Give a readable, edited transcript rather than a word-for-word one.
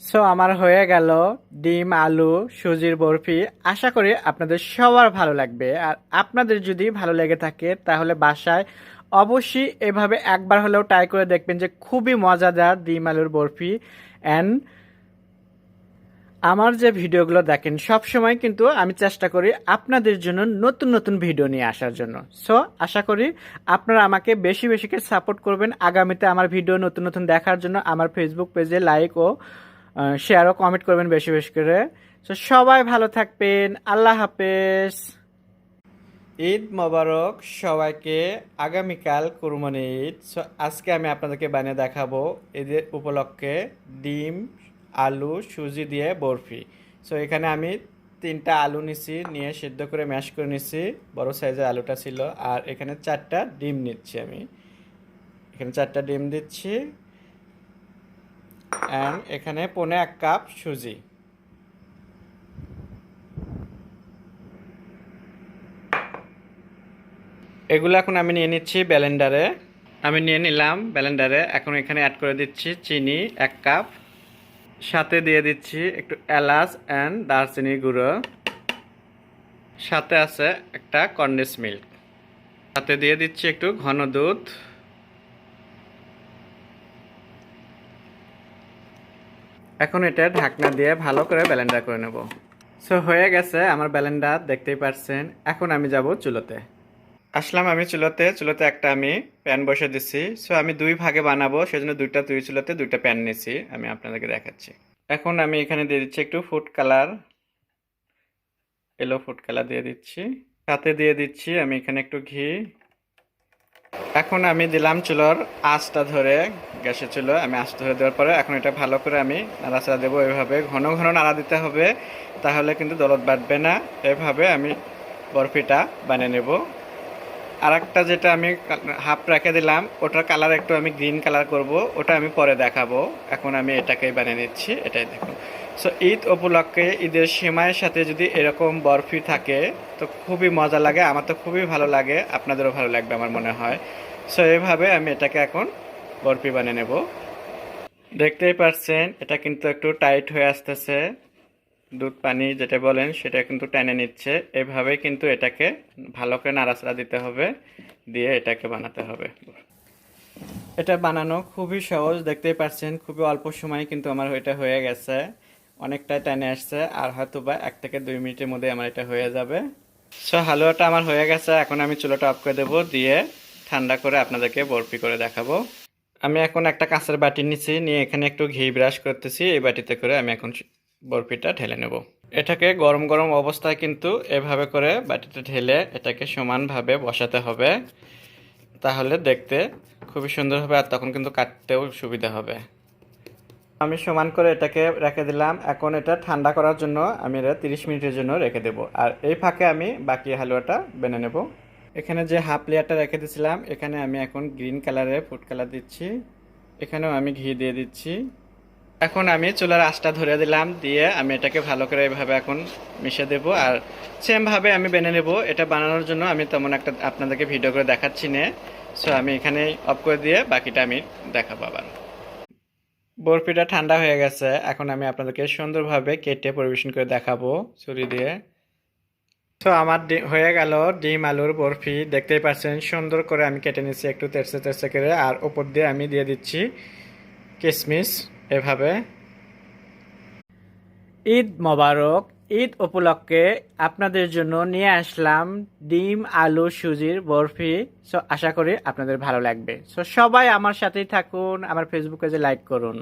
So আমার হয়ে গেল ডিম আলু সুজির বরফি। আশা করি আপনাদের সবার ভালো লাগবে। আর আপনাদের যদি ভালো লেগে থাকে তাহলে বাসায় অবশ্যই এভাবে একবার হলেও ট্রাই করে দেখবেন, যে খুবই মজাদার ডিম আলুর বরফি। অ্যান্ড আমার যে ভিডিওগুলো দেখেন সব সময় কিন্তু আমি চেষ্টা করি আপনাদের জন্য নতুন নতুন ভিডিও নিয়ে আসার জন্য। সো আশা করি আপনারা আমাকে বেশি বেশি করে সাপোর্ট করবেন আগামীতে আমার ভিডিও নতুন নতুন দেখার জন্য। আমার ফেসবুক পেজে লাইক ও শেয়ার ও কমেন্ট করবেন বেশি বেশি করে। সো সবাই ভালো থাকবেন, আল্লাহ হাফেজ। ঈদ মোবারক সবাইকে। আগামীকাল কুরবানি ঈদ। সো আজকে আমি আপনাদেরকে বানিয়ে দেখাবো ঈদের উপলক্ষে ডিম আলু সুজি দিয়ে বরফি। সো এখানে আমি 3টা আলু নিছি, নিয়ে সিদ্ধ করে ম্যাশ করে নিছি, বড় সাইজের আলুটা ছিল। আর এখানে 4টা ডিম নিচ্ছি আমি, এখানে 4টা ডিম দিচ্ছি। অ্যান্ড এখানে 1.25 কাপ সুজি। এগুলো এখন আমি নিয়ে নিচ্ছি ব্লেন্ডারে। আমি নিয়ে নিলাম ব্লেন্ডারে। এখন এখানে অ্যাড করে দিচ্ছি চিনি 1 কাপ, সাথে দিয়ে দিচ্ছি একটু এলাচ অ্যান্ড দারচিনি গুঁড়ো, সাথে আছে একটা কনডেন্স মিল্ক, সাথে দিয়ে দিচ্ছি একটু ঘন দুধ। এখন এটা ঢাকনা দিয়ে ভালো করে ব্লেন্ডার করে নেব। সো হয়ে গেছে আমার ব্লেন্ডার, দেখতেই পাচ্ছেন। এখন আমি যাব চুলোতে। আসলাম আমি চুলোতে। চুলোতে একটা আমি প্যান বসে দিচ্ছি। সো আমি 2 ভাগে বানাবো, সেজন্য 2টা চুলোতে 2টা প্যান নিয়েছি। আমি আপনাদেরকে দেখাচ্ছি। এখন আমি এখানে দিয়ে দিচ্ছি একটু ফুড কালার, এলো ফুড কালার দিয়ে দিচ্ছি, সাথে দিয়ে দিচ্ছি আমি এখানে একটু ঘি। এখন আমি দিলাম চুলোর আঁচটা ধরে, গ্যাসের চুলো আমি আঁচ ধরে দেওয়ার পরে এখন এটা ভালো করে আমি নাড়াচাড়া দেবো। এভাবে ঘন ঘন নাড়া দিতে হবে, তাহলে কিন্তু দরদ বাটবে না। এভাবে আমি বরফিটা বানিয়ে নেব। আর একটা যেটা আমি হাফ রেখে দিলাম, ওটার কালার একটু আমি গ্রিন কালার করব, ওটা আমি পরে দেখাবো। এখন আমি এটাকেই বানিয়ে নিচ্ছি, এটাই দেখুন। সো ঈদ উপলক্ষে ঈদের সেমাইয়ের সাথে যদি এরকম বরফি থাকে তো খুবই মজা লাগে। আমার তো খুবই ভালো লাগে, আপনাদেরও ভালো লাগবে আমার মনে হয়। সো এইভাবে আমি এটাকে এখন বরফি বানিয়ে নেব। দেখতেই পাচ্ছেন এটা কিন্তু একটু টাইট হয়ে আসতেছে, দুধ পানি যেটা বলেন সেটা কিন্তু টেনে নিচ্ছে। এভাবে কিন্তু এটাকে ভালো করে নাড়াচাড়া দিতে হবে, দিয়ে এটাকে বানাতে হবে। এটা বানানো খুবই সহজ, দেখতেই পাচ্ছেন খুবই অল্প সময় কিন্তু আমার এটা হয়ে গেছে। অনেকটাই টেনে আসছে, আর হয়তো বা 1 থেকে 2 মিনিটের মধ্যে আমার এটা হয়ে যাবে। সো হালুয়াটা আমার হয়ে গেছে। এখন আমি চুলাটা অফ করে দেবো, দিয়ে ঠান্ডা করে আপনাদেরকে বরফি করে দেখাবো। আমি এখন একটা কাঁচের বাটি নিচ্ছি, নিয়ে এখানে একটু ঘি ব্রাশ করতেছি। এই বাটিতে করে আমি এখন বরফিটা ঢেলে নেব। এটাকে গরম গরম অবস্থায় কিন্তু এভাবে করে বাটিতে ঢেলে এটাকে সমানভাবে বসাতে হবে, তাহলে দেখতে খুবই সুন্দর হবে, আর তখন কিন্তু কাটতেও সুবিধা হবে। আমি সমান করে এটাকে রেখে দিলাম। এখন এটা ঠান্ডা করার জন্য আমি এটা 30 মিনিটের জন্য রেখে দেব। আর এই ফাঁকে আমি বাকি হালুয়াটা বেনে নেব। এখানে যে হাফ লেয়ারটা রেখে দিয়েছিলাম, এখানে আমি এখন গ্রিন কালারে ফুড কালার দিচ্ছি, এখানেও আমি ঘি দিয়ে দিচ্ছি। এখন আমি চুলার আঁচটা ধরে দিলাম, দিয়ে আমি এটাকে ভালো করে এভাবে এখন মিশিয়ে দেব। আর সেমভাবে আমি বেনে নেব। এটা বানানোর জন্য আমি তেমন একটা আপনাদেরকে ভিডিও করে দেখাচ্ছি না। সো আমি এখানে অফ করে দিয়ে বাকিটা আমি দেখাবো আবার। বরফিটা ঠান্ডা হয়ে গেছে, এখন আমি আপনাদেরকে সুন্দরভাবে কেটে পরিবেশন করে দেখাবো ছুরি দিয়ে। তো আমার হয়ে গেল ডিম আলুর বরফি। দেখতেই পাচ্ছেন সুন্দর করে আমি কেটে নিচ্ছি একটু তেরছে তেরছে করে, আর উপর দিয়ে আমি দিয়ে দিচ্ছি কিশমিশ এভাবে। ঈদ মোবারক। ঈদ উপলক্ষে আপনাদের জন্য নিয়ে আসলাম ডিম আলু সুজির বরফি। সো আশা করি আপনাদের ভালো লাগবে। সো সবাই আমার সাথেই থাকুন, আমার ফেসবুক পেজে লাইক করুন।